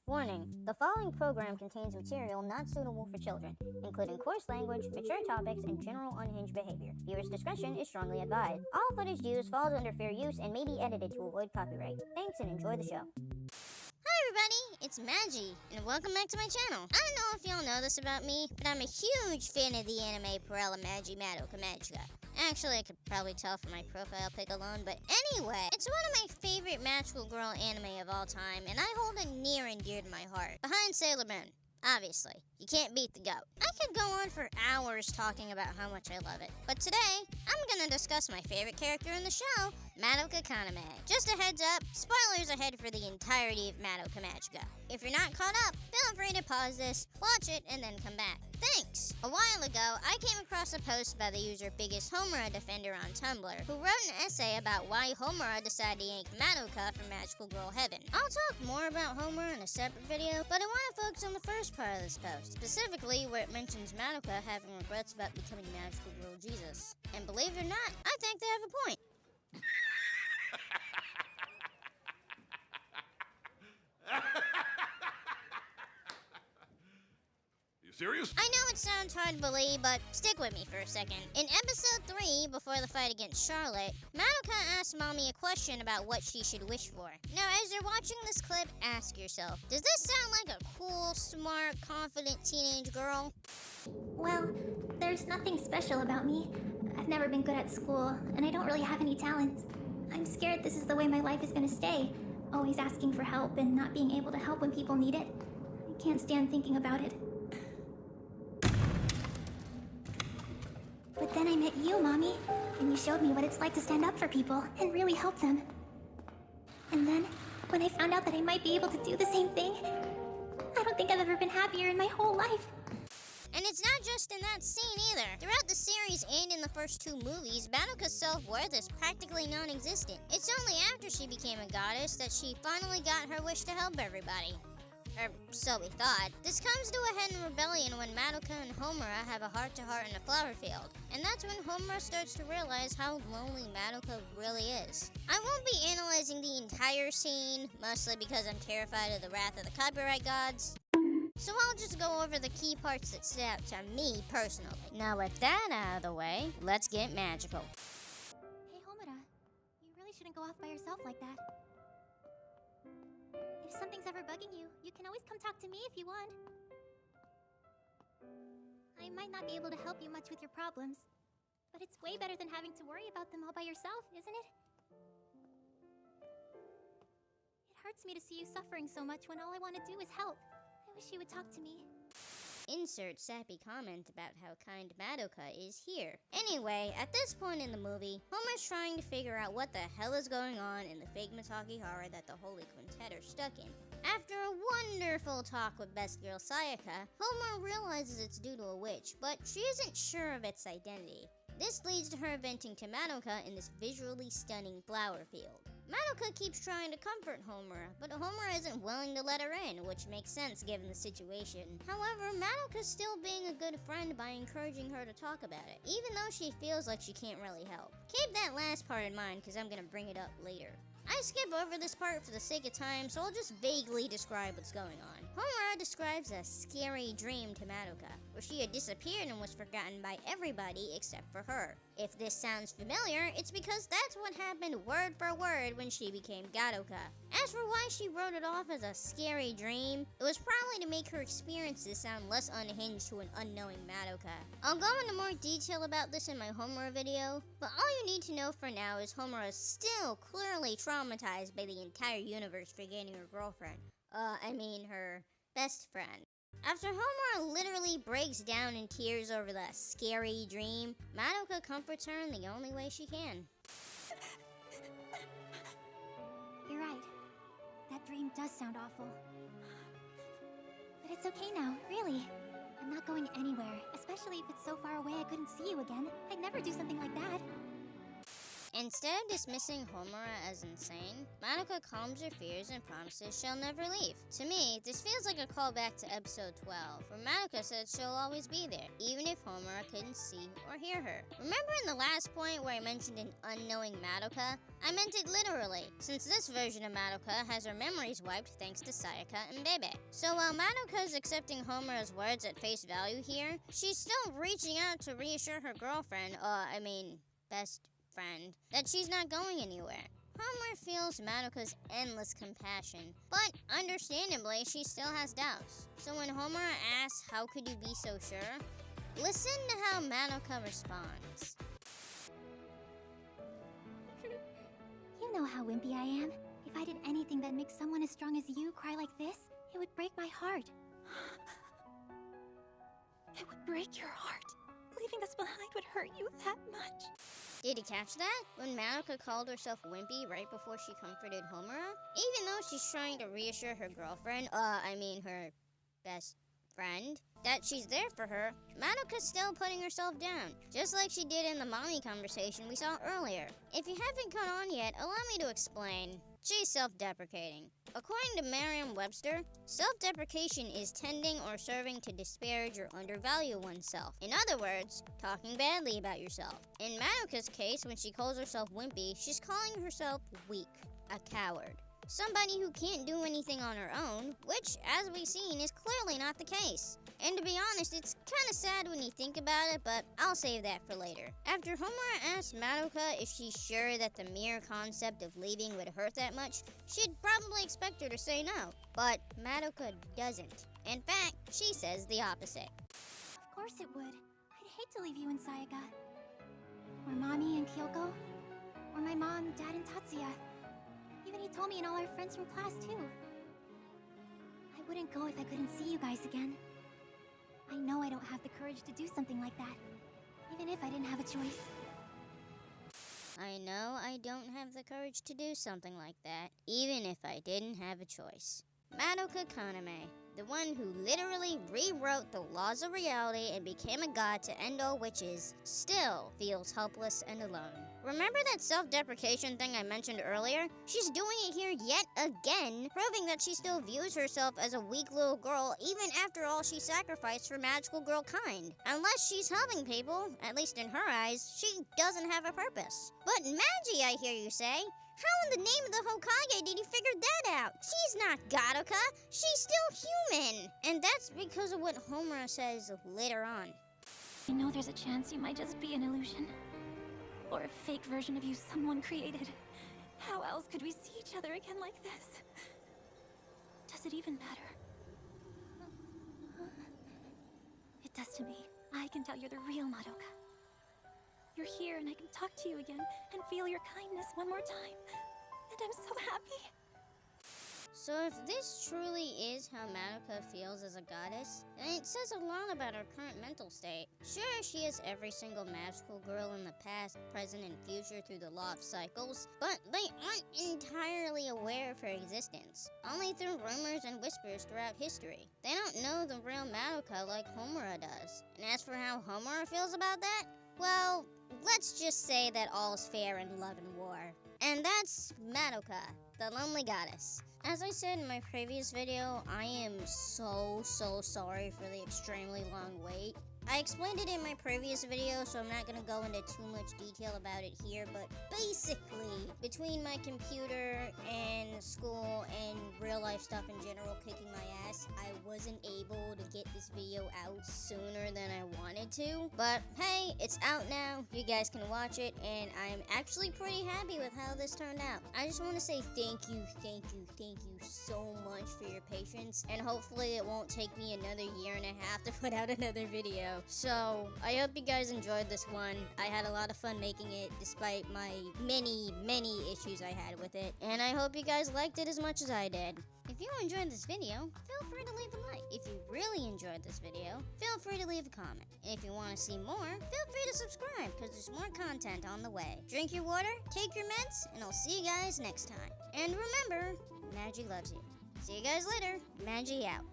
Warning, the following program contains material not suitable for children, including coarse language, mature topics, and general unhinged behavior. Viewers' discretion is strongly advised. All footage used falls under fair use and may be edited to avoid copyright. Thanks and enjoy the show. Hi everybody, it's Magi, and welcome back to my channel. I don't know if y'all know this about me, but I'm a huge fan of the anime Madoka Magica. Actually, I could probably tell from my profile pic alone, but anyway, it's one of my favorite magical girl anime of all time, and I hold it near and dear to my heart. Behind Sailor Moon. Obviously, you can't beat the GOAT. I could go on for hours talking about how much I love it, but today, I'm gonna discuss my favorite character in the show, Madoka Kaname. Just a heads up, spoilers ahead for the entirety of Madoka Magica. If you're not caught up, feel free to pause this, watch it, and then come back. Thanks! A while ago, I came across a post by the user Biggest Homura Defender on Tumblr, who wrote an essay about why Homura decided to yank Madoka from Magical Girl Heaven. I'll talk more about Homura in a separate video, but I want to focus on the first part of this post, specifically where it mentions Madoka having regrets about becoming Magical Girl Jesus. And believe it or not, I think they have a point. Serious? I know it sounds hard to believe, but stick with me for a second. In episode 3, before the fight against Charlotte, Madoka asked Mommy a question about what she should wish for. Now, as you're watching this clip, ask yourself, does this sound like a cool, smart, confident teenage girl? Well, there's nothing special about me. I've never been good at school, and I don't really have any talents. I'm scared this is the way my life is gonna stay, always asking for help and not being able to help when people need it. I can't stand thinking about it. But then I met you, Mommy, and you showed me what it's like to stand up for people and really help them. And then, when I found out that I might be able to do the same thing, I don't think I've ever been happier in my whole life. And it's not just in that scene either. Throughout the series and in the first 2 movies, Madoka's self-worth is practically non-existent. It's only after she became a goddess that she finally got her wish to help everybody. Or so we thought. This comes to a head in Rebellion when Madoka and Homura have a heart-to-heart in a flower field. And that's when Homura starts to realize how lonely Madoka really is. I won't be analyzing the entire scene, mostly because I'm terrified of the wrath of the copyright gods. So I'll just go over the key parts that stood out to me personally. Now with that out of the way, let's get magical. Hey, Homura, you really shouldn't go off by yourself like that. If something's ever bugging you, you can always come talk to me if you want. I might not be able to help you much with your problems, but it's way better than having to worry about them all by yourself, isn't it? It hurts me to see you suffering so much when all I want to do is help. I wish you would talk to me. Insert sappy comment about how kind Madoka is here. Anyway, at this point in the movie, Homer's trying to figure out what the hell is going on in the fake Mitake horror that the Holy Quintet are stuck in. After a wonderful talk with Best Girl Sayaka, Homer realizes it's due to a witch, but she isn't sure of its identity. This leads to her venting to Madoka in this visually stunning flower field. Madoka keeps trying to comfort Homura, but Homura isn't willing to let her in, which makes sense given the situation. However, Madoka's still being a good friend by encouraging her to talk about it, even though she feels like she can't really help. Keep that last part in mind, because I'm gonna bring it up later. I skip over this part for the sake of time, so I'll just vaguely describe what's going on. Homura describes a scary dream to Madoka, where she had disappeared and was forgotten by everybody except for her. If this sounds familiar, it's because that's what happened word for word when she became Gadoka. As for why she wrote it off as a scary dream, it was probably to make her experiences sound less unhinged to an unknowing Madoka. I'll go into more detail about this in my Homura video, but all you need to know for now is Homura is still clearly traumatized by the entire universe for gaining her girlfriend. Her best friend. After Homura literally breaks down in tears over that scary dream, Madoka comforts her in the only way she can. You're right. That dream does sound awful. But it's okay now, really. I'm not going anywhere, especially if it's so far away I couldn't see you again. I'd never do something like that. Instead of dismissing Homura as insane, Madoka calms her fears and promises she'll never leave. To me, this feels like a callback to episode 12, where Madoka said she'll always be there, even if Homura couldn't see or hear her. Remember in the last point where I mentioned an unknowing Madoka? I meant it literally, since this version of Madoka has her memories wiped thanks to Sayaka and Bebe. So while Madoka is accepting Homura's words at face value here, she's still reaching out to reassure her girlfriend, best friend, that she's not going anywhere. Homura feels Madoka's endless compassion, but understandably, she still has doubts. So when Homura asks, "How could you be so sure?" listen to how Madoka responds. You know how wimpy I am. If I did anything that makes someone as strong as you cry like this, it would break my heart. It would break your heart. Leaving us behind would hurt you that much. Did you catch that? When Madoka called herself wimpy right before she comforted Homura? Even though she's trying to reassure her girlfriend, her best friend, that she's there for her, Madoka's still putting herself down, just like she did in the mommy conversation we saw earlier. If you haven't caught on yet, allow me to explain. She's self-deprecating. According to Merriam-Webster, self-deprecation is tending or serving to disparage or undervalue oneself. In other words, talking badly about yourself. In Madoka's case, when she calls herself wimpy, she's calling herself weak, a coward. Somebody who can't do anything on her own, which, as we've seen, is clearly not the case. And to be honest, it's kinda sad when you think about it, but I'll save that for later. After Homura asks Madoka if she's sure that the mere concept of leaving would hurt that much, she'd probably expect her to say no. But Madoka doesn't. In fact, she says the opposite. Of course it would. I'd hate to leave you and Sayaka. Or Mommy and Kyoko. Or my mom, Dad, and Tatsuya. Even he told me and all our friends from class, too. I wouldn't go if I couldn't see you guys again. I know I don't have the courage to do something like that, even if I didn't have a choice. I know I don't have the courage to do something like that, even if I didn't have a choice. Madoka Kaname, the one who literally rewrote the laws of reality and became a god to end all witches, still feels helpless and alone. Remember that self-deprecation thing I mentioned earlier? She's doing it here yet again, proving that she still views herself as a weak little girl even after all she sacrificed for magical girl kind. Unless she's helping people, at least in her eyes, she doesn't have a purpose. But Magi, I hear you say? How in the name of the Hokage did he figure that out? She's not Gadoka, she's still human! And that's because of what Homura says later on. I know there's a chance you might just be an illusion. Or a fake version of you someone created. How else could we see each other again like this? Does it even matter? It does to me. I can tell you're the real Madoka. You're here and I can talk to you again and feel your kindness one more time. And I'm so happy. So if this truly is how Madoka feels as a goddess, then it says a lot about her current mental state. Sure, she is every single magical girl in the past, present, and future through the law of cycles, but they aren't entirely aware of her existence, only through rumors and whispers throughout history. They don't know the real Madoka like Homura does. And as for how Homura feels about that, well, let's just say that all's fair in love and war. And that's Madoka, the lonely goddess. As I said in my previous video, I am so sorry for the extremely long wait. I explained it in my previous video, so I'm not going to go into too much detail about it here, but basically, between my computer and school and real life stuff in general kicking my ass, I wasn't able to get this video out sooner than I wanted to. But hey, it's out now, you guys can watch it, and I'm actually pretty happy with how this turned out. I just want to say thank you so much for your patience, and hopefully it won't take me another year and a half to put out another video. So, I hope you guys enjoyed this one. I had a lot of fun making it, despite my many issues I had with it. And I hope you guys liked it as much as I did. If you enjoyed this video, feel free to leave a like. If you really enjoyed this video, feel free to leave a comment. And if you want to see more, feel free to subscribe, because there's more content on the way. Drink your water, take your meds, and I'll see you guys next time. And remember, Magi loves you. See you guys later. Magi out.